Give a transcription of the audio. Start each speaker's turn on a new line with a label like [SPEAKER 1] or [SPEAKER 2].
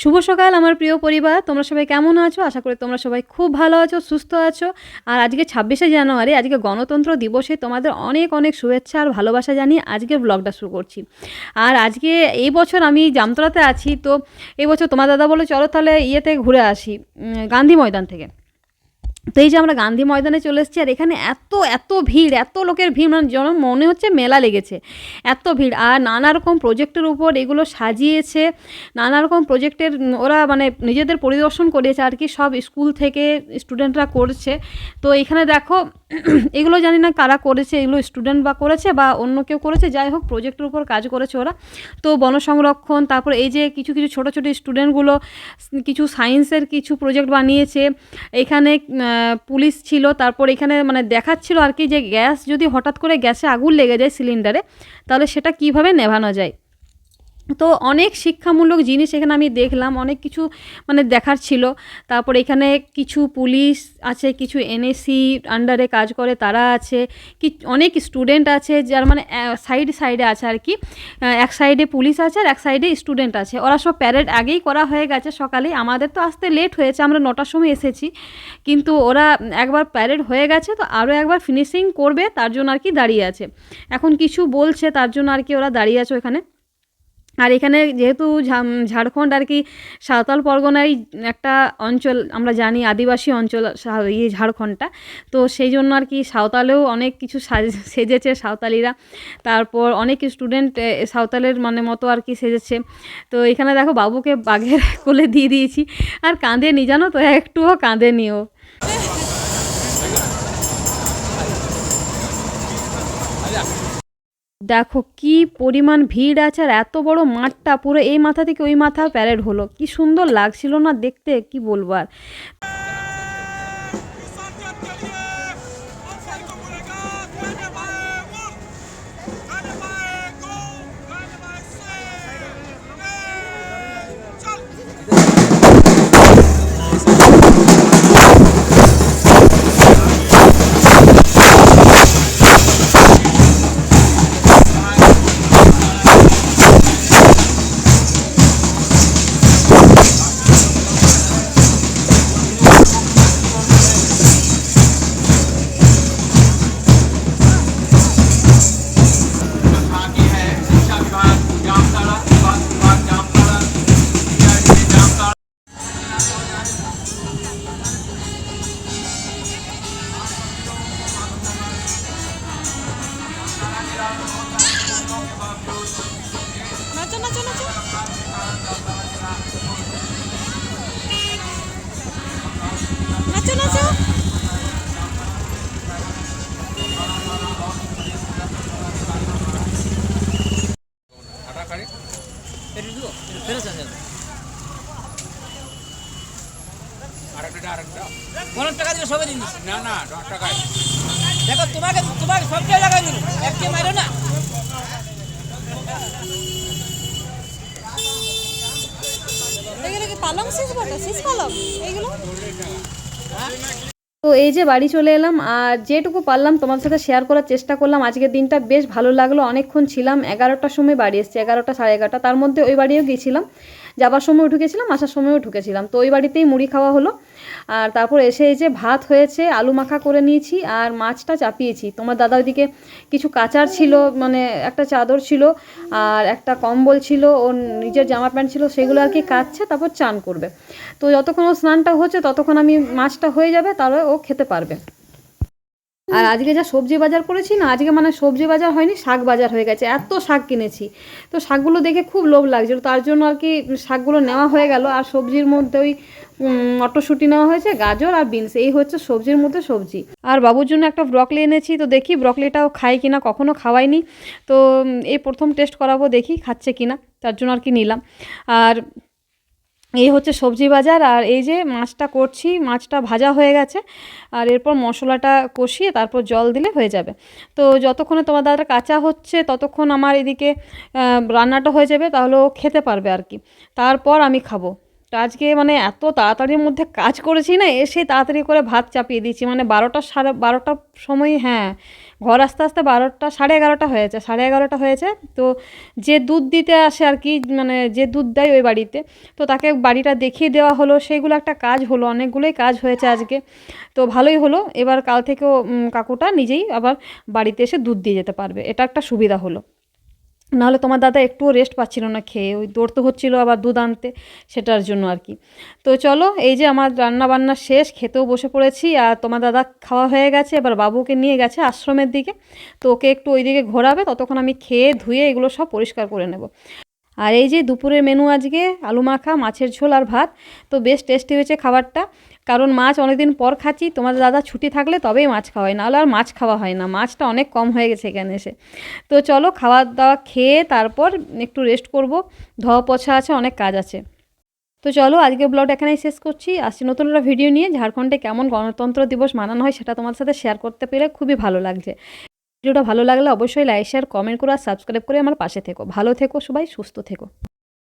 [SPEAKER 1] শুভ সকাল আমার প্রিয় পরিবার, তোমরা সবাই কেমন আছো? আশা করি তোমরা সবাই খুব ভালো আছো, সুস্থ আছো। আর আজকে 26শে জানুয়ারি, আজকে গণতন্ত্র দিবসে তোমাদের অনেক অনেক শুভেচ্ছা আর ভালোবাসা জানিয়ে আজকে ব্লগটা শুরু করছি। আর আজকে এই বছর আমি জামতলাতে আছি, তো এই বছর তোমার দাদা বলে চলো তাহলে ইয়েতে ঘুরে আসি, গান্ধী ময়দান থেকে। তো এই যে আমরা গান্ধী ময়দানে চলে এসেছি, আর এখানে এত এত ভিড়, এত লোকের ভিড়, মানে যেন মনে হচ্ছে মেলা লেগেছে, এত ভিড়। আর নানা রকম প্রজেক্টের উপর এগুলো সাজিয়েছে, নানা রকম প্রজেক্টের ওরা মানে নিজেদের পরিদর্শন করেছে আর কি, সব স্কুল থেকে স্টুডেন্টরা করছে। তো এখানে দেখো এগুলো জানি না কারা করেছে, এগুলো স্টুডেন্ট বা করেছে বা অন্য কেউ করেছে, যাই হোক প্রজেক্টের উপর কাজ করেছে ওরা। তো বন সংরক্ষণ, তারপর এই যে কিছু কিছু ছোটো ছোটো স্টুডেন্টগুলো কিছু সায়েন্সের কিছু প্রজেক্ট বানিয়েছে। এখানে পুলিশ ছিল, তারপর এখানে মানে দেখাচ্ছিল আর কি যে গ্যাস যদি হঠাৎ করে গ্যাসে আগুন লেগে যায় সিলিন্ডারে, তাহলে সেটা কিভাবে নেভানো যায়। তো অনেক শিক্ষামূলক জিনিস এখানে আমি দেখলাম, অনেক কিছু মানে দেখার ছিল। তারপর এখানে কিছু পুলিশ আছে, কিছু এনএসসি আন্ডারে কাজ করে তারা আছে, কি অনেক স্টুডেন্ট আছে, যার মানে সাইডে আছে আর কি। এক সাইডে পুলিশ আছে আর এক সাইডে স্টুডেন্ট আছে। ওরা সব প্যারেড আগেই করা হয়ে গেছে সকালে, আমাদের তো আসতে লেট হয়েছে, আমরা 9টার সময় এসেছি, কিন্তু ওরা একবার প্যারেড হয়ে গেছে, তো আরও একবার ফিনিশিং করবে তার জন্য আর কি দাঁড়িয়ে আছে। এখন কিছু বলছে তার জন্য আর কি ওরা দাঁড়িয়ে আছে ওখানে। আর এখানে যেহেতু ঝাড়খণ্ড আর কি সাঁওতাল পরগনারই একটা অঞ্চল, আমরা জানি আদিবাসী অঞ্চল ঝাড়খণ্ডটা, তো সেই জন্য আর কি সাঁওতালেও অনেক কিছু সেজেছে সাঁওতালিরা। তারপর অনেক স্টুডেন্ট সাঁওতালের মানে মতো আর কি সেজেছে। তো এখানে দেখো বাবুকে বাঘের কোলে দিয়ে দিয়েছি, আর কাঁদে নি জানো তো, একটুও কাঁদে নিও। দেখো কি পরিমাণ ভিড় আছে, আর এত বড় মাঠটা, পুরো এই মাথা থেকে ওই মাথা প্যারেড হলো, কি সুন্দর লাগছিল না দেখতে, কি বলবো আর।
[SPEAKER 2] बाकी है शिक्षा विभाग जामताड़ा, स्वास्थ्य विभाग जामताड़ा, सीआरडीए जामताड़ा।
[SPEAKER 3] নাচো নাচো নাচো নাচো নাচো।
[SPEAKER 4] পনেরো টাকা দিলে সবাই জিনিস
[SPEAKER 2] না না 10 টাকায়।
[SPEAKER 4] দেখো, তোমাকে তোমাকে সবটাই লাগাই দিল, এককে মারো না।
[SPEAKER 3] এগুলো কি পালং শীষ বটে, শীষ পালং এইগুলো?
[SPEAKER 1] তো এই যে বাড়ি চলে এলাম, আর যেটুকু পারলাম তোমার সাথে শেয়ার করার চেষ্টা করলাম। আজকের দিনটা বেশ ভালো লাগলো, অনেকক্ষণ ছিলাম, 11টার সময় বাড়ি এসেছি, 11টা সাড়ে 11টা, তার মধ্যে ওই বাড়িও গিয়েছিলাম, যাবার সময়ও ঢুকেছিলাম, আসার সময়ও ঢুকেছিলাম। তো ওই বাড়িতেই মুড়ি খাওয়া হলো। আর তারপর এসে এই যে ভাত হয়েছে, আলু মাখা করে নিয়েছি, আর মাছটা চাপিয়েছি। তোমার দাদা ওইদিকে কিছু কাচার ছিল, মানে একটা চাদর ছিল আর একটা কম্বল ছিল, ওর নিজের জামা প্যান্ট ছিল, সেগুলো আর কি কাচছে, তারপর চান করবে। তো যতক্ষণ ও স্নানটা হচ্ছে ততক্ষণ আমি মাছটা হয়ে যাবে, তারপরে ও খেতে পারবে। আর আজকে যা সবজি বাজার করেছি না, আজকে মানে সবজি বাজার হয়নি, শাক বাজার হয়ে গেছে, এত শাক কিনেছি। তো শাকগুলো দেখে খুব লোভ লাগছিল, তার জন্য আর কি শাকগুলো নেওয়া হয়ে গেল। আর সবজির মধ্যে ওই মটরশুঁটি নেওয়া হয়েছে, গাজর আর বিনস, এই হচ্ছে সবজির মধ্যে সবজি। আর বাবুর জন্য একটা ব্রকলি এনেছি, তো দেখি ব্রকলিটাও খাই কিনা, কখনো খাওয়াইনি, তো এই প্রথম টেস্ট করাবো, দেখি খাচ্ছে কিনা, তার জন্য আর কি নিলাম। আর এই হচ্ছে সবজি বাজার। আর এই যে মাছটা করছি, মাছটা ভাজা হয়ে গেছে, আর এরপর মশলাটা কষিয়ে তারপর জল দিলে হয়ে যাবে। তো যতক্ষণে তোমার দাদাটা কাঁচা হচ্ছে ততক্ষণ আমার এদিকে রান্নাটা হয়ে যাবে, তাহলে ও খেতে পারবে আর কি, তারপর আমি খাবো। তো আজকে মানে এত তাড়াতাড়ির মধ্যে কাজ করেছি না, এসে তাড়াতাড়ি করে ভাত চাপিয়ে দিয়েছি, মানে 12টার সময়, হ্যাঁ ঘর আস্তে আস্তে 12টা 11:30 হয়েছে, 11:30 হয়েছে। তো যে দুধ দিতে আসে আর কি, মানে যে দুধ দেয় ওই বাড়িতে, তো তাকে বাড়িটা দেখিয়ে দেওয়া হলো, সেইগুলো একটা কাজ হলো, অনেকগুলোই কাজ হয়েছে আজকে। তো ভালোই হলো, এবার কাল থেকেও কাকুটা নিজেই আবার বাড়িতে এসে দুধ দিয়ে যেতে পারবে, এটা একটা সুবিধা হলো। নাহলে তোমার দাদা একটুও রেস্ট পাচ্ছিল না খেয়ে, ওই দৌড়তে হচ্ছিলো আবার দুধ আনতে, সেটার জন্য আর কি। তো চলো, এই যে আমার রান্না বান্না শেষ, খেতেও বসে পড়েছি, আর তোমার দাদা খাওয়া হয়ে গেছে, এবার বাবুকে নিয়ে গেছে আশ্রমের দিকে, তো ওকে একটু ওই দিকে ঘোরাবে, ততক্ষণ আমি খেয়ে ধুয়ে এগুলো সব পরিষ্কার করে নেব। আর এই যে দুপুরের মেনু আজকে আলু মাখা, মাছের ঝোল আর ভাত। তো বেশ টেস্টি হয়েছে খাবারটা, কারণ মাছ অনেকদিন পর খাচ্ছি, তোমাদের দাদা ছুটি থাকলে তবেই মাছ খাওয়া হয়, নাহলে আর মাছ খাওয়া হয় না, মাছটা অনেক কম হয়ে গেছে এখানে এসে। তো চলো, খাওয়া দাওয়া খেয়ে তারপর একটু রেস্ট করব, ধোয়া পোছা আছে, অনেক কাজ আছে। তো চলো, আজকে ব্লগটা এখানেই শেষ করছি, আসছি নতুন একটা ভিডিও নিয়ে। ঝাড়খণ্ডে কেমন গণতন্ত্র দিবস মানানো হয় সেটা তোমার সাথে শেয়ার করতে পেরে খুবই ভালো লাগছে। ভিডিওটা ভালো লাগলে অবশ্যই লাইক শেয়ার কমেন্ট করো আর সাবস্ক্রাইব করে আমার পাশে থেকো। ভালো থেকো সবাই, সুস্থ থেকো।